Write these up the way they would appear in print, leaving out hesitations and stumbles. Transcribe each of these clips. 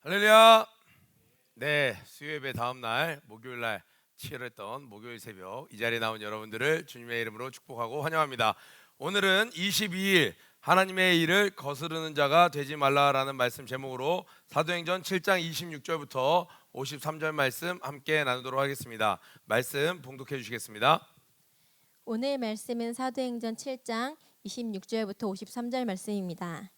할렐루야. 네, 수요예배 다음 날 목요일 날 치열했던 목요일 새벽 이 자리에 나온 여러분들을 주님의 이름으로 축복하고 환영합니다. 오늘은 22일 하나님의 일을 거스르는 자가 되지 말라라는 말씀 제목으로 사도행전 7장 26절부터 53절 말씀 함께 나누도록 하겠습니다. 말씀 봉독해 주시겠습니다. 오늘 말씀은 사도행전 7장 26절부터 53절 말씀입니다.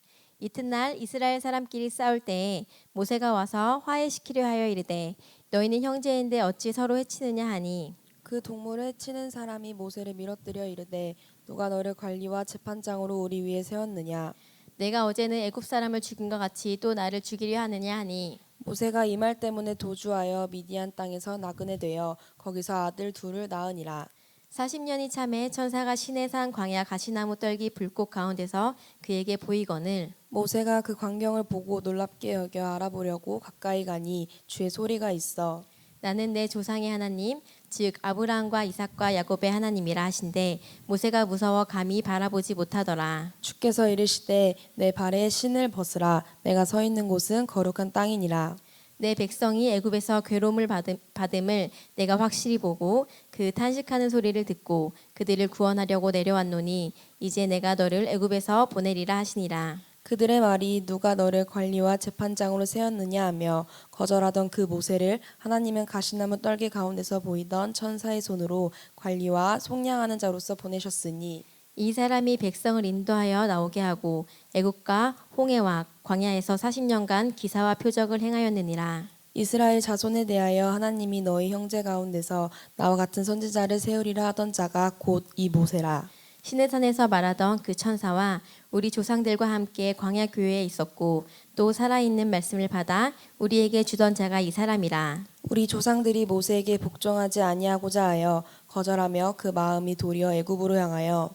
이튿날 이스라엘 사람끼리 싸울 때에 모세가 와서 화해시키려 하여 이르되 너희는 형제인데 어찌 서로 해치느냐 하니 그 동물을 해치는 사람이 모세를 밀어뜨려 이르되 누가 너를 관리와 재판장으로 우리 위에 세웠느냐. 내가 어제는 애굽 사람을 죽인 것 같이 또 나를 죽이려 하느냐 하니 모세가 이 말 때문에 도주하여 미디안 땅에서 나그네 되어 거기서 아들 둘을 낳으니라. 40년이 참에 천사가 시내산 광야 가시나무 떨기 불꽃 가운데서 그에게 보이거늘 모세가 그 광경을 보고 놀랍게 여겨 알아보려고 가까이 가니 주의 소리가 있어 나는 내 조상의 하나님 즉 아브라함과 이삭과 야곱의 하나님이라 하신데 모세가 무서워 감히 바라보지 못하더라. 주께서 이르시되 내 발에 신을 벗으라. 내가 서 있는 곳은 거룩한 땅이니라. 내 백성이 애굽에서 괴로움을 받음을 내가 확실히 보고 그 탄식하는 소리를 듣고 그들을 구원하려고 내려왔노니 이제 내가 너를 애굽에서 보내리라 하시니라. 그들의 말이 누가 너를 관리와 재판장으로 세웠느냐 하며 거절하던 그 모세를 하나님은 가시나무 떨기 가운데서 보이던 천사의 손으로 관리와 속량하는 자로서 보내셨으니 이 사람이 백성을 인도하여 나오게 하고 애굽과 홍해와 광야에서 40년간 기사와 표적을 행하였느니라. 이스라엘 자손에 대하여 하나님이 너희 형제 가운데서 나와 같은 선지자를 세우리라 하던 자가 곧 이 모세라. 시내산에서 말하던 그 천사와 우리 조상들과 함께 광야 교회에 있었고 또 살아있는 말씀을 받아 우리에게 주던 자가 이 사람이라. 우리 조상들이 모세에게 복종하지 아니하고자 하여 거절하며 그 마음이 도리어 애굽으로 향하여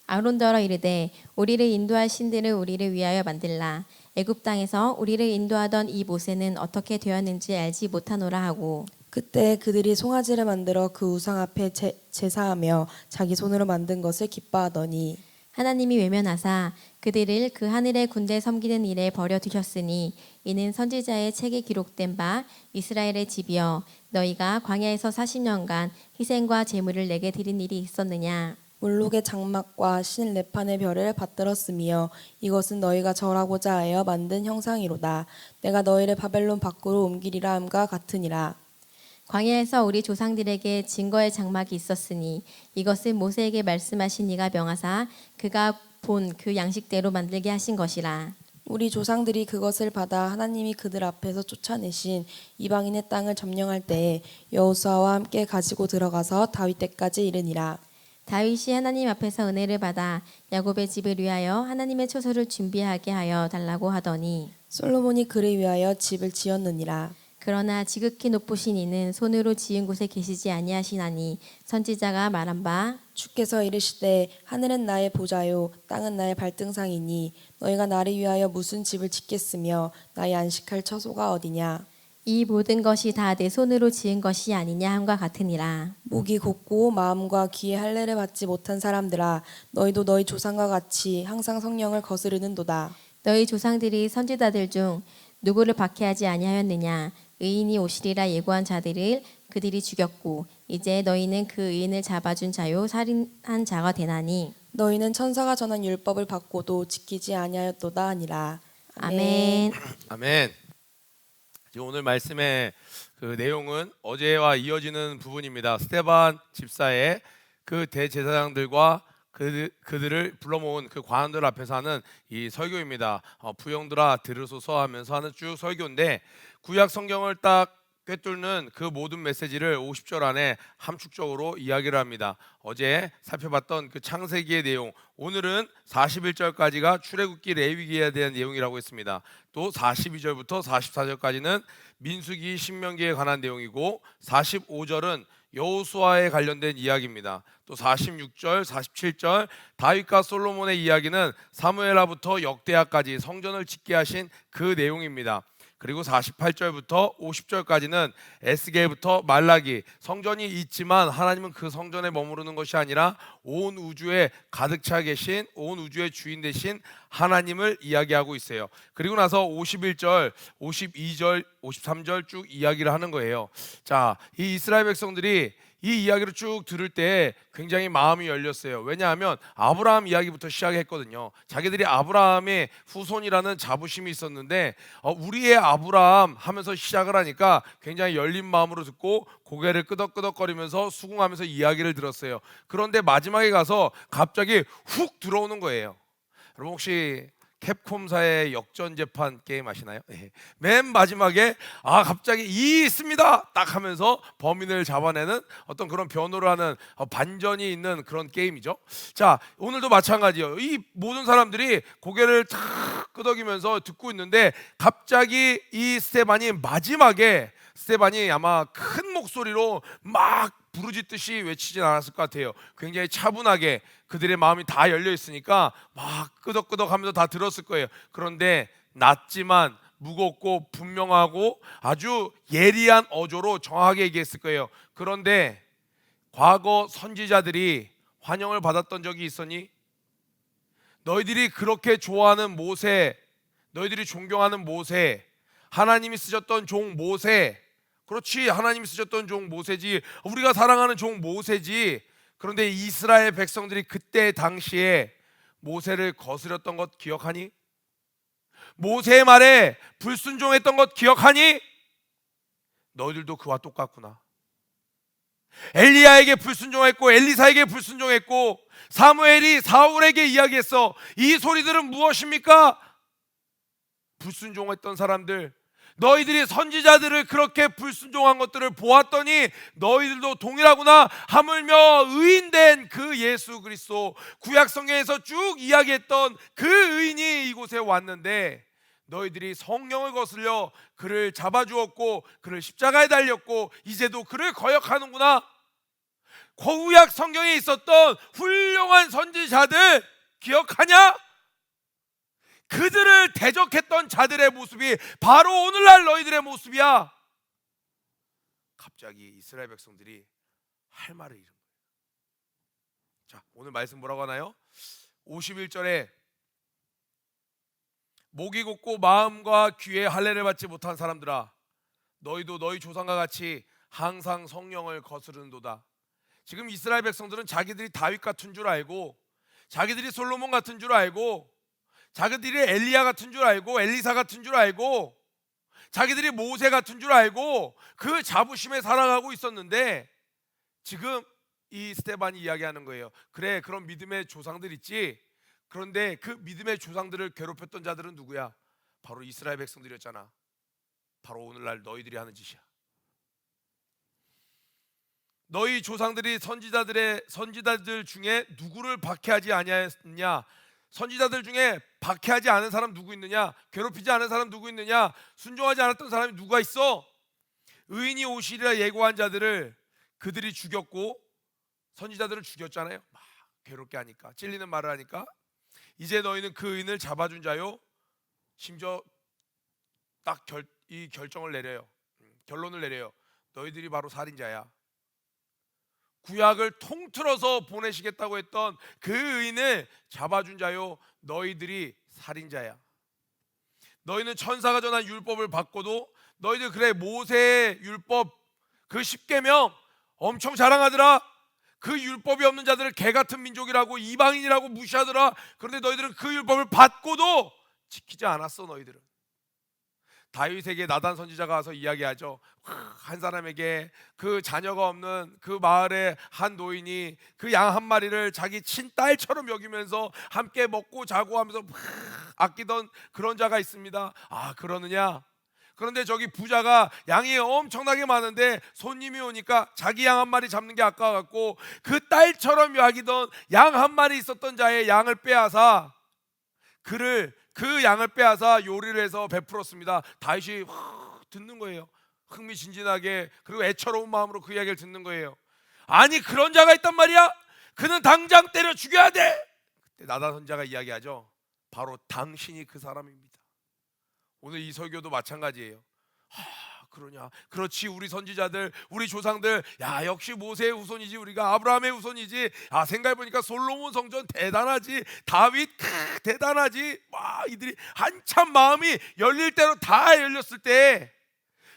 아론더러 이르되 우리를 인도할 신들을 우리를 위하여 만들라. 애굽 땅에서 우리를 인도하던 이 모세는 어떻게 되었는지 알지 못하노라 하고 그때 그들이 송아지를 만들어 그 우상 앞에 제사하며 자기 손으로 만든 것을 기뻐하더니 하나님이 외면하사 그들을 그 하늘의 군대 섬기는 일에 버려 두셨으니 이는 선지자의 책에 기록된 바 이스라엘의 집이여 너희가 광야에서 40년간 희생과 제물을 내게 드린 일이 있었느냐. 몰록의 장막과 신 레판의 별을 받들었으며 이것은 너희가 절하고자 하여 만든 형상이로다. 내가 너희를 바벨론 밖으로 옮기리라 함과 같으니라. 광야에서 우리 조상들에게 증거의 장막이 있었으니 이것은 모세에게 말씀하신 이가 명하사 그가 본 그 양식대로 만들게 하신 것이라. 우리 조상들이 그것을 받아 하나님이 그들 앞에서 쫓아내신 이방인의 땅을 점령할 때에 여호수아와 함께 가지고 들어가서 다윗 때까지 이르니라. 다윗이 하나님 앞에서 은혜를 받아 야곱의 집을 위하여 하나님의 처소를 준비하게 하여 달라고 하더니 솔로몬이 그를 위하여 집을 지었느니라. 그러나 지극히 높으신 이는 손으로 지은 곳에 계시지 아니하시나니 선지자가 말한 바 주께서 이르시되 하늘은 나의 보좌요 땅은 나의 발등상이니 너희가 나를 위하여 무슨 집을 짓겠으며 나의 안식할 처소가 어디냐. 이 모든 것이 다 내 손으로 지은 것이 아니냐 함과 같으니라. 목이 곧고 마음과 귀에 할례를 받지 못한 사람들아 너희도 너희 조상과 같이 항상 성령을 거스르는도다. 너희 조상들이 선지자들 중 누구를 박해하지 아니하였느냐. 의인이 오시리라 예고한 자들을 그들이 죽였고 이제 너희는 그 의인을 잡아준 자요 살인한 자가 되나니 너희는 천사가 전한 율법을 받고도 지키지 아니하였도다 하니라. 아멘. 아멘. 지금 오늘 말씀의 그 내용은 어제와 이어지는 부분입니다. 스데반 집사의 그 대제사장들과 그들을 불러 모은 그 관원들 앞에서 하는 이 설교입니다. 부형들아 들으소서 하면서 하는 쭉 설교인데 구약 성경을 딱 꿰뚫는 그 모든 메시지를 50절 안에 함축적으로 이야기를 합니다. 어제 살펴봤던 그 창세기의 내용, 오늘은 41절까지가 출애굽기 레위기에 대한 내용이라고 했습니다. 또 42절부터 44절까지는 민수기 신명기에 관한 내용이고 45절은 여호수아에 관련된 이야기입니다. 또 46절, 47절 다윗과 솔로몬의 이야기는 사무엘하부터 역대하까지 성전을 짓게 하신 그 내용입니다. 그리고 48절부터 50절까지는 에스겔부터 말라기, 성전이 있지만 하나님은 그 성전에 머무르는 것이 아니라 온 우주에 가득 차 계신, 온 우주의 주인 되신 하나님을 이야기하고 있어요. 그리고 나서 51절, 52절, 53절 쭉 이야기를 하는 거예요. 자, 이 이스라엘 백성들이 이 이야기를 쭉 들을 때 굉장히 마음이 열렸어요. 왜냐하면 아브라함 이야기부터 시작했거든요. 자기들이 아브라함의 후손이라는 자부심이 있었는데 우리의 아브라함 하면서 시작을 하니까 굉장히 열린 마음으로 듣고 고개를 끄덕끄덕거리면서 수긍하면서 이야기를 들었어요. 그런데 마지막에 가서 갑자기 훅 들어오는 거예요. 여러분 혹시 캡콤사의 역전재판 게임 아시나요? 맨 마지막에 갑자기 이 있습니다 딱 하면서 범인을 잡아내는 어떤 그런 변호를 하는 반전이 있는 그런 게임이죠. 자, 오늘도 마찬가지예요. 이 모든 사람들이 고개를 탁 끄덕이면서 듣고 있는데 갑자기 이 스테반이 아마 큰 목소리로 막 부르짖듯이 외치진 않았을 것 같아요. 굉장히 차분하게 그들의 마음이 다 열려 있으니까 막 끄덕끄덕하면서 다 들었을 거예요. 그런데 낮지만 무겁고 분명하고 아주 예리한 어조로 정확하게 얘기했을 거예요. 그런데 과거 선지자들이 환영을 받았던 적이 있었니? 너희들이 그렇게 좋아하는 모세, 너희들이 존경하는 모세, 하나님이 쓰셨던 종 모세, 그렇지, 하나님이 쓰셨던 종 모세지, 우리가 사랑하는 종 모세지. 그런데 이스라엘 백성들이 그때 당시에 모세를 거스렸던 것 기억하니? 모세의 말에 불순종했던 것 기억하니? 너희들도 그와 똑같구나. 엘리야에게 불순종했고 엘리사에게 불순종했고 사무엘이 사울에게 이야기했어. 이 소리들은 무엇입니까? 불순종했던 사람들, 너희들이 선지자들을 그렇게 불순종한 것들을 보았더니 너희들도 동일하구나. 하물며 의인된 그 예수 그리스도, 구약 성경에서 쭉 이야기했던 그 의인이 이곳에 왔는데 너희들이 성령을 거슬려 그를 잡아주었고 그를 십자가에 달렸고 이제도 그를 거역하는구나. 구약 성경에 있었던 훌륭한 선지자들 기억하냐? 그들을 대적했던 자들의 모습이 바로 오늘날 너희들의 모습이야. 갑자기 이스라엘 백성들이 할 말을 잃은 거예요. 자, 오늘 말씀 뭐라고 하나요? 51절에 목이 곧고 마음과 귀에 할례를 받지 못한 사람들아, 너희도 너희 조상과 같이 항상 성령을 거스르는도다. 지금 이스라엘 백성들은 자기들이 다윗 같은 줄 알고, 자기들이 솔로몬 같은 줄 알고, 자기들이 엘리야 같은 줄 알고, 엘리사 같은 줄 알고, 자기들이 모세 같은 줄 알고 그 자부심에 살아가고 있었는데 지금 이 스데반이 이야기하는 거예요. 그래, 그런 믿음의 조상들 있지. 그런데 그 믿음의 조상들을 괴롭혔던 자들은 누구야? 바로 이스라엘 백성들이었잖아. 바로 오늘날 너희들이 하는 짓이야. 너희 조상들이 선지자들 중에 누구를 박해하지 아니하였느냐? 선지자들 중에 박해하지 않은 사람 누구 있느냐? 괴롭히지 않은 사람 누구 있느냐? 순종하지 않았던 사람이 누가 있어? 의인이 오시리라 예고한 자들을 그들이 죽였고 선지자들을 죽였잖아요. 막 괴롭게 하니까, 찔리는 말을 하니까. 이제 너희는 그 의인을 잡아준 자요. 심지어 딱 이 결정을 내려요. 결론을 내려요. 너희들이 바로 살인자야. 구약을 통틀어서 보내시겠다고 했던 그 의인을 잡아준 자요. 너희들이 살인자야. 너희는 천사가 전한 율법을 받고도 너희들 그래 모세의 율법 그 10계명 엄청 자랑하더라. 그 율법이 없는 자들을 개같은 민족이라고 이방인이라고 무시하더라. 그런데 너희들은 그 율법을 받고도 지키지 않았어. 너희들은. 다윗에게 나단 선지자가 와서 이야기하죠. 한 사람에게 그 자녀가 없는 그 마을의 한 노인이 그 양 한 마리를 자기 친딸처럼 여기면서 함께 먹고 자고 하면서 아끼던 그런 자가 있습니다. 아, 그러느냐? 그런데 저기 부자가 양이 엄청나게 많은데 손님이 오니까 자기 양 한 마리 잡는 게 아까워갖고 그 딸처럼 여기던 양 한 마리 있었던 자의 양을 빼앗아 그 양을 빼앗아 요리를 해서 베풀었습니다. 다윗이 듣는 거예요. 흥미진진하게, 그리고 애처로운 마음으로 그 이야기를 듣는 거예요. 아니, 그런 자가 있단 말이야? 그는 당장 때려 죽여야 돼. 그때 나단 선지자가 이야기하죠. 바로 당신이 그 사람입니다. 오늘 이 설교도 마찬가지예요. 그러냐? 그렇지, 우리 선지자들, 우리 조상들, 야 역시 모세의 후손이지, 우리가 아브라함의 후손이지. 생각해보니까 솔로몬 성전 대단하지, 다윗 대단하지. 이들이 한참 마음이 열릴 대로 다 열렸을 때,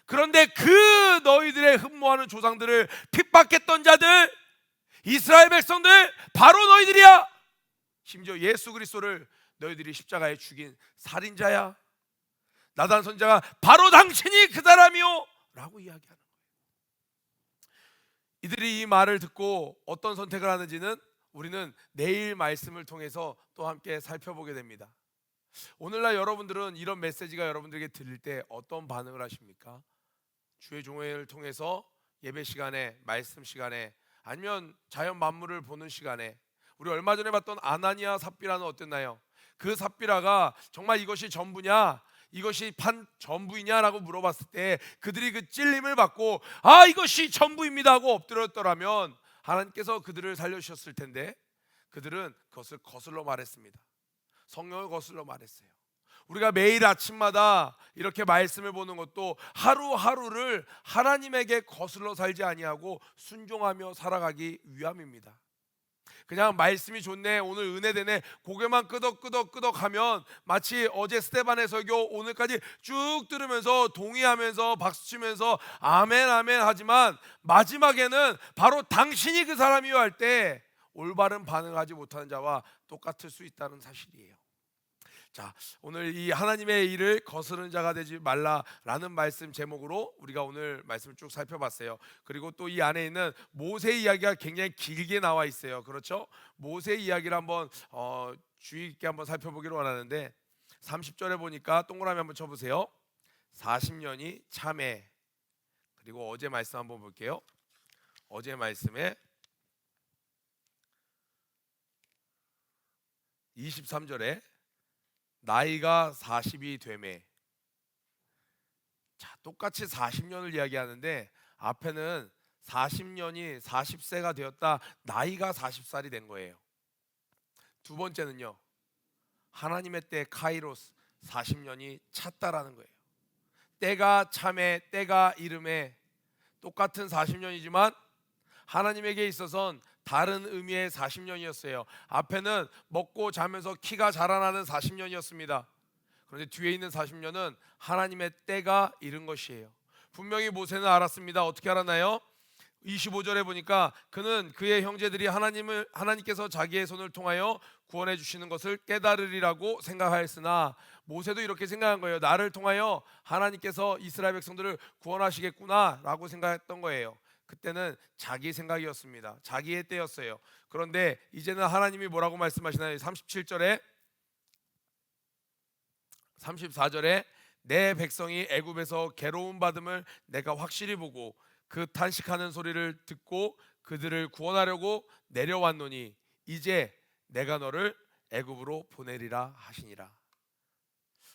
그런데 그 너희들의 흠모하는 조상들을 핍박했던 자들, 이스라엘 백성들, 바로 너희들이야. 심지어 예수 그리스도를 너희들이 십자가에 죽인 살인자야. 나단 선지자가 바로 당신이 그 사람이요 라고 이야기하는 거예요. 이들이 이 말을 듣고 어떤 선택을 하는지는 우리는 내일 말씀을 통해서 또 함께 살펴보게 됩니다. 오늘날 여러분들은 이런 메시지가 여러분들에게 들릴 때 어떤 반응을 하십니까? 주의 종회를 통해서 예배 시간에, 말씀 시간에, 아니면 자연 만물을 보는 시간에, 우리 얼마 전에 봤던 아나니아 삽비라는 어땠나요? 그 삽비라가 정말 이것이 전부냐, 이것이 판 전부이냐라고 물어봤을 때 그들이 그 찔림을 받고 이것이 전부입니다 하고 엎드렸더라면 하나님께서 그들을 살려주셨을 텐데, 그들은 그것을 거슬러 말했습니다. 성령을 거슬러 말했어요. 우리가 매일 아침마다 이렇게 말씀을 보는 것도 하루하루를 하나님에게 거슬러 살지 아니하고 순종하며 살아가기 위함입니다. 그냥 말씀이 좋네, 오늘 은혜 되네, 고개만 끄덕끄덕 하면 마치 어제 스데반의 설교 오늘까지 쭉 들으면서 동의하면서 박수치면서 아멘 아멘 하지만 마지막에는 바로 당신이 그 사람이요 할 때 올바른 반응하지 못하는 자와 똑같을 수 있다는 사실이에요. 자, 오늘 이 하나님의 일을 거스르는 자가 되지 말라라는 말씀 제목으로 우리가 오늘 말씀을 쭉 살펴봤어요. 그리고 또 이 안에 있는 모세 이야기가 굉장히 길게 나와 있어요. 그렇죠? 모세 이야기를 한번 주의 있게 한번 살펴보기로 원하는데, 30절에 보니까 동그라미 한번 쳐보세요. 40년이 참해. 그리고 어제 말씀 한번 볼게요. 어제 말씀에 23절에 나이가 40이 되매. 자, 똑같이 40년을 이야기하는데 앞에는 40년이 40세가 되었다, 나이가 40살이 된 거예요. 두 번째는요, 하나님의 때 카이로스 40년이 찼다라는 거예요. 때가 참에, 때가 이름에, 똑같은 40년이지만 하나님에게 있어서는 다른 의미의 40년이었어요. 앞에는 먹고 자면서 키가 자라나는 40년이었습니다. 그런데 뒤에 있는 40년은 하나님의 때가 이른 것이에요. 분명히 모세는 알았습니다. 어떻게 알았나요? 25절에 보니까 그는 그의 형제들이 하나님께서 자기의 손을 통하여 구원해 주시는 것을 깨달으리라고 생각하였으나, 모세도 이렇게 생각한 거예요. 나를 통하여 하나님께서 이스라엘 백성들을 구원하시겠구나 라고 생각했던 거예요. 그때는 자기 생각이었습니다. 자기의 때였어요. 그런데 이제는 하나님이 뭐라고 말씀하시나요? 37절에 34절에 내 백성이 애굽에서 괴로움 받음을 내가 확실히 보고 그 탄식하는 소리를 듣고 그들을 구원하려고 내려왔노니 이제 내가 너를 애굽으로 보내리라 하시니라.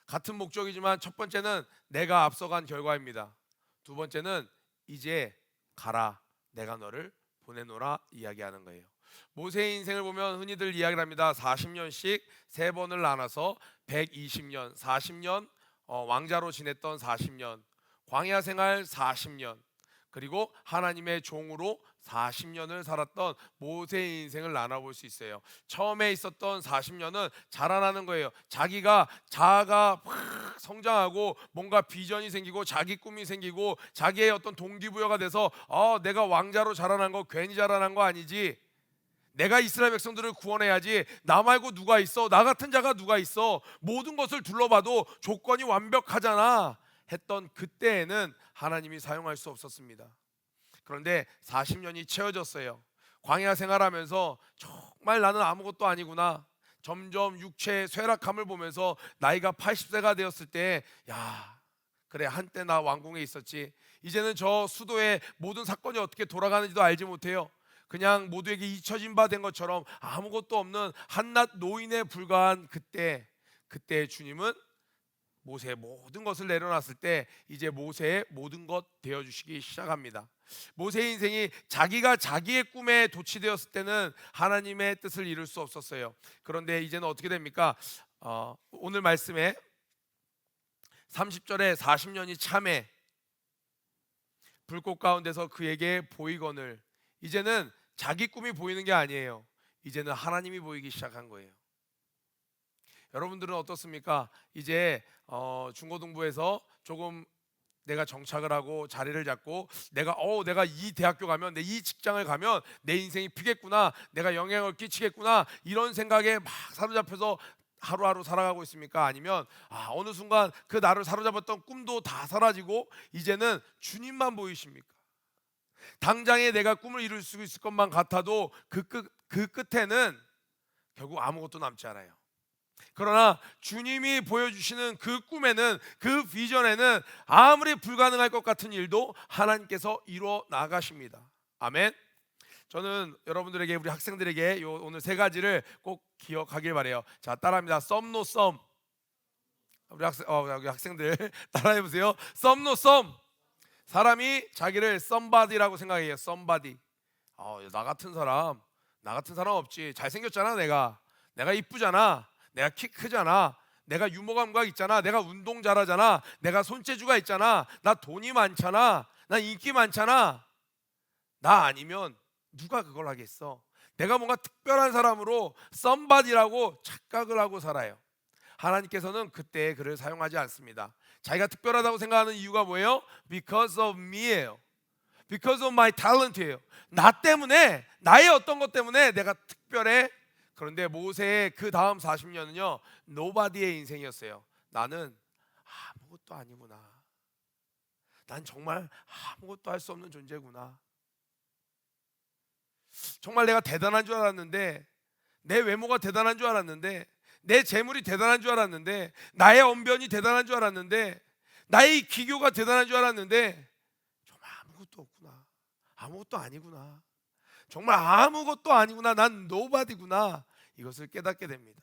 같은 목적이지만 첫 번째는 내가 앞서간 결과입니다. 두 번째는 이제 가라, 내가 너를 보내노라 이야기하는 거예요. 모세의 인생을 보면 흔히들 이야기를 합니다. 40년씩 세 번을 나눠서 120년, 40년 왕자로 지냈던 40년, 광야 생활 40년, 그리고 하나님의 종으로 40년을 살았던 모세의 인생을 나눠볼 수 있어요. 처음에 있었던 40년은 자라나는 거예요. 자아가 막 성장하고 뭔가 비전이 생기고 자기 꿈이 생기고 자기의 어떤 동기부여가 돼서 내가 왕자로 자라난 거 괜히 자라난 거 아니지, 내가 이스라엘 백성들을 구원해야지, 나 말고 누가 있어, 나 같은 자가 누가 있어, 모든 것을 둘러봐도 조건이 완벽하잖아 했던 그때에는 하나님이 사용할 수 없었습니다. 그런데 40년이 채워졌어요. 광야 생활하면서 정말 나는 아무것도 아니구나, 점점 육체의 쇠락함을 보면서 나이가 80세가 되었을 때, 야 그래, 한때 나 왕궁에 있었지, 이제는 저 수도의 모든 사건이 어떻게 돌아가는지도 알지 못해요. 그냥 모두에게 잊혀진 바 된 것처럼 아무것도 없는 한낱 노인에 불과한 그때 주님은 모세의 모든 것을 내려놨을 때 이제 모세의 모든 것 되어주시기 시작합니다. 모세의 인생이 자기가 자기의 꿈에 도취되었을 때는 하나님의 뜻을 이룰 수 없었어요. 그런데 이제는 어떻게 됩니까? 오늘 말씀에 30절에 40년이 참해 불꽃 가운데서 그에게 보이거늘. 이제는 자기 꿈이 보이는 게 아니에요. 이제는 하나님이 보이기 시작한 거예요. 여러분들은 어떻습니까? 이제 중고등부에서 조금 내가 정착을 하고 자리를 잡고 내가 이 대학교 가면, 이 직장을 가면 내 인생이 피겠구나, 내가 영향을 끼치겠구나, 이런 생각에 막 사로잡혀서 하루하루 살아가고 있습니까? 아니면 어느 순간 그 나를 사로잡았던 꿈도 다 사라지고 이제는 주님만 보이십니까? 당장에 내가 꿈을 이룰 수 있을 것만 같아도 그 끝에는 결국 아무것도 남지 않아요. 그러나 주님이 보여주시는 그 꿈에는, 그 비전에는 아무리 불가능할 것 같은 일도 하나님께서 이루어 나가십니다. 아멘. 저는 여러분들에게, 우리 학생들에게 오늘 세 가지를 꼭 기억하길 바래요. 자, 따라합니다. 썸 노 썸. 우리 학생들 따라해 보세요. 썸 노 썸. 사람이 자기를 somebody라고 생각해요. somebody. 나 같은 사람 없지. 잘생겼잖아. 내가 이쁘잖아. 내가 키 크잖아. 내가 유머 감각 있잖아. 내가 운동 잘하잖아. 내가 손재주가 있잖아. 나 돈이 많잖아. 나 인기 많잖아. 나 아니면 누가 그걸 하겠어? 내가 뭔가 특별한 사람으로 somebody라고 착각을 하고 살아요. 하나님께서는 그때 그를 사용하지 않습니다. 자기가 특별하다고 생각하는 이유가 뭐예요? Because of me예요. Because of my talent예요. 나 때문에, 나의 어떤 것 때문에 내가 특별해. 그런데 모세의 그 다음 40년은요 nobody의 인생이었어요. 나는 아무것도 아니구나. 난 정말 아무것도 할 수 없는 존재구나. 정말 내가 대단한 줄 알았는데, 내 외모가 대단한 줄 알았는데, 내 재물이 대단한 줄 알았는데, 나의 언변이 대단한 줄 알았는데, 나의 기교가 대단한 줄 알았는데 정말 아무것도 없구나. 아무것도 아니구나. 정말 아무것도 아니구나. 난 노바디구나. 이것을 깨닫게 됩니다.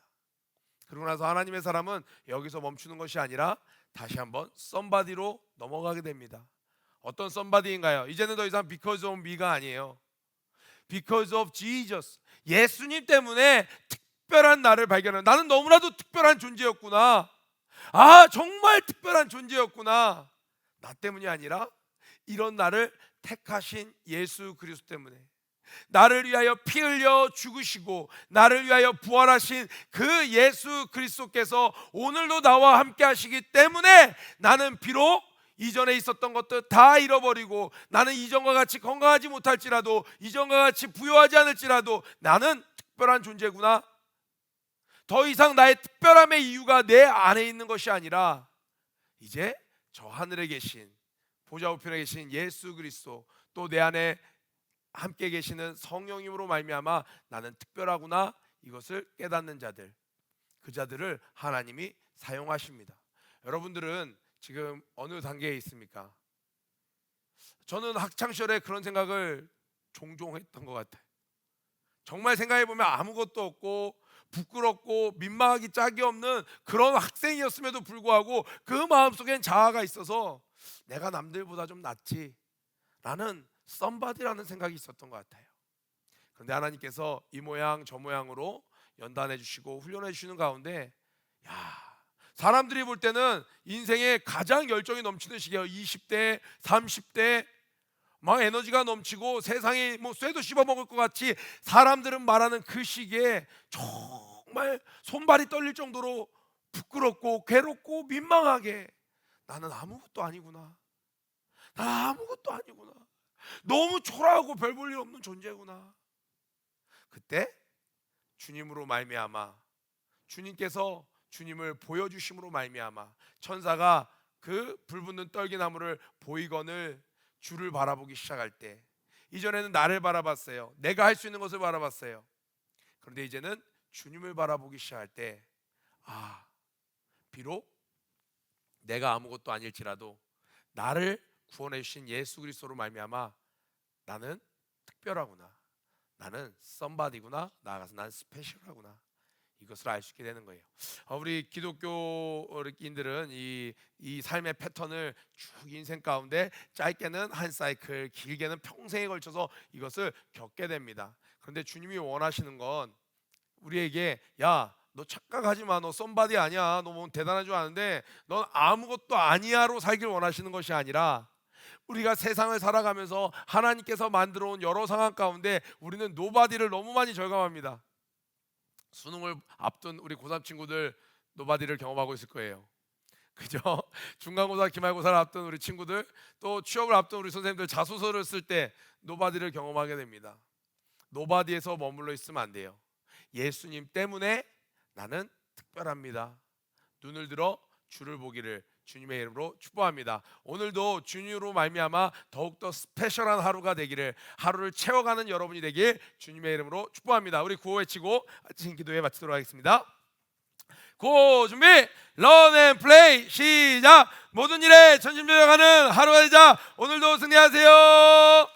그러고 나서 하나님의 사람은 여기서 멈추는 것이 아니라 다시 한번 somebody로 넘어가게 됩니다. 어떤 somebody인가요? 이제는 더 이상 because of me가 아니에요. Because of Jesus. 예수님 때문에 특별한 나를 발견하는, 나는 너무나도 특별한 존재였구나. 정말 특별한 존재였구나. 나 때문이 아니라 이런 나를 택하신 예수 그리스도 때문에, 나를 위하여 피 흘려 죽으시고 나를 위하여 부활하신 그 예수 그리스도께서 오늘도 나와 함께 하시기 때문에 나는 비록 이전에 있었던 것들 다 잃어버리고, 나는 이전과 같이 건강하지 못할지라도, 이전과 같이 부유하지 않을지라도 나는 특별한 존재구나. 더 이상 나의 특별함의 이유가 내 안에 있는 것이 아니라 이제 저 하늘에 계신, 보좌 우편에 계신 예수 그리스도, 또 내 안에 함께 계시는 성령님으로 말미암아 나는 특별하구나. 이것을 깨닫는 자들, 그 자들을 하나님이 사용하십니다. 여러분들은 지금 어느 단계에 있습니까? 저는 학창시절에 그런 생각을 종종 했던 것 같아요. 정말 생각해보면 아무것도 없고 부끄럽고 민망하기 짝이 없는 그런 학생이었음에도 불구하고 그 마음속엔 자아가 있어서 내가 남들보다 좀 낫지 라는 somebody라는 생각이 있었던 것 같아요. 그런데 하나님께서 이 모양 저 모양으로 연단해 주시고 훈련해 주시는 가운데, 사람들이 볼 때는 인생에 가장 열정이 넘치는 시기예요. 20대, 30대 막 에너지가 넘치고 세상에 쇠도 씹어먹을 것 같이 사람들은 말하는 그 시기에 정말 손발이 떨릴 정도로 부끄럽고 괴롭고 민망하게, 나는 아무것도 아니구나, 나 아무것도 아니구나, 너무 초라하고 별 볼 일 없는 존재구나. 그때 주님으로 말미암아, 주님께서 주님을 보여주심으로 말미암아 천사가 그 불붙는 떨기나무를 보이거늘 주를 바라보기 시작할 때, 이전에는 나를 바라봤어요. 내가 할 수 있는 것을 바라봤어요. 그런데 이제는 주님을 바라보기 시작할 때, 비록 내가 아무것도 아닐지라도 나를 구원해 주신 예수 그리스도로 말미암아 나는 특별하구나, 나는 somebody구나, 나아가서 나는 스페셜하구나, 이것을 알 수 있게 되는 거예요. 우리 기독교인들은 이 삶의 패턴을 쭉 인생 가운데 짧게는 한 사이클, 길게는 평생에 걸쳐서 이것을 겪게 됩니다. 그런데 주님이 원하시는 건 우리에게, 너 착각하지 마. 너 썸바디 아니야. 너 뭐 대단한 줄 아는데 넌 아무것도 아니야로 살길 원하시는 것이 아니라 우리가 세상을 살아가면서 하나님께서 만들어 온 여러 상황 가운데 우리는 노바디를 너무 많이 절감합니다. 수능을 앞둔 우리 고3 친구들 노바디를 경험하고 있을 거예요. 그죠? 중간고사, 기말고사를 앞둔 우리 친구들, 또 취업을 앞둔 우리 선생님들 자소서를 쓸 때 노바디를 경험하게 됩니다. 노바디에서 머물러 있으면 안 돼요. 예수님 때문에 나는 특별합니다. 눈을 들어 주를 보기를 주님의 이름으로 축복합니다. 오늘도 주님으로 말미암아 더욱더 스페셜한 하루가 되기를, 하루를 채워가는 여러분이 되길 주님의 이름으로 축복합니다. 우리 구호 외치고 아침 기도에 마치도록 하겠습니다. 고 준비 런앤플레이 시작. 모든 일에 전심전력하는 하루가 되자. 오늘도 승리하세요.